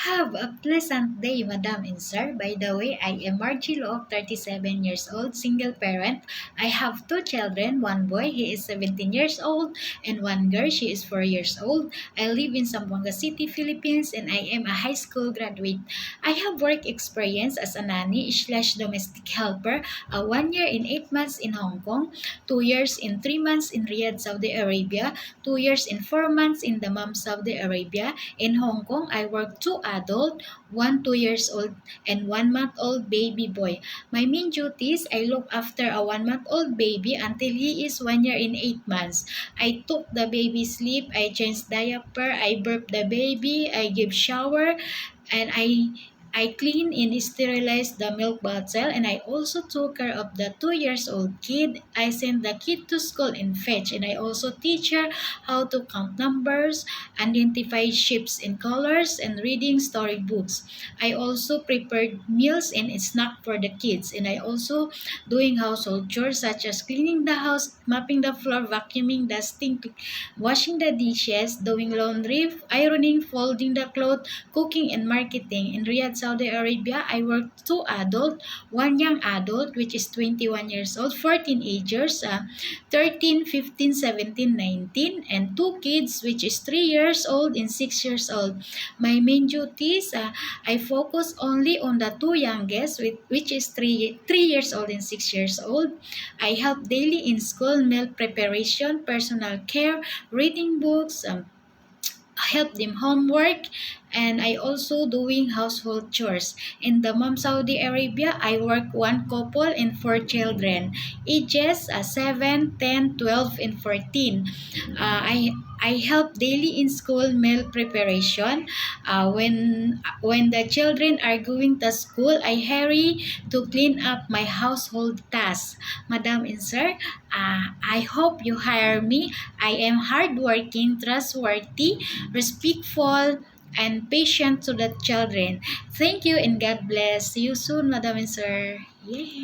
Have a pleasant day, Madam and Sir. By the way, I am Margie Looc, 37 years old, single parent. I have two children, one boy, he is 17 years old, and one girl, she is 4 years old. I live in Zamboanga City, Philippines, and I am a high school graduate. I have work experience as a nanny slash domestic helper, 1 year and 8 months in Hong Kong, 2 years and 3 months in Riyadh, Saudi Arabia, 2 years and 4 months in Dammam, Saudi Arabia. In Hong Kong, I work two adult, one 2 years old, and 1 month old baby boy. My main duties, I look after a 1 month old baby until he is 1 year and 8 months. I took the baby sleep, I change diaper, I burp the baby, I give shower, and I clean and sterilize the milk bottle, and I also took care of the 2 years old kid. I send the kid to school and fetch, and I also teach her how to count numbers, identify shapes and colors, and reading storybooks. I also prepared meals and snack for the kids, and I also doing household chores such as cleaning the house, mopping the floor, vacuuming, dusting, washing the dishes, doing laundry, ironing, folding the clothes, cooking, and marketing. In Riyadh, Saudi Arabia, I work two adult, one young adult, which is 21 years old, 4 teenagers, 13, 15, 17, 19, and two kids, which is 3 years old and 6 years old. My main duties, I focus only on the two youngest, which is 3 years old and 6 years old. I help daily in school meal preparation, personal care, reading books, help them homework, and I also doing household chores. In the Mom Saudi Arabia, I work one couple and four children, ages 7, 10, 12, and 14. I help daily in school meal preparation. When the children are going to school, I hurry to clean up my household tasks. Madam and Sir, I hope you hire me. I am hardworking, trustworthy, respectful, and patient to the children. Thank you and God bless. See you soon, Madam and Sir. Yay!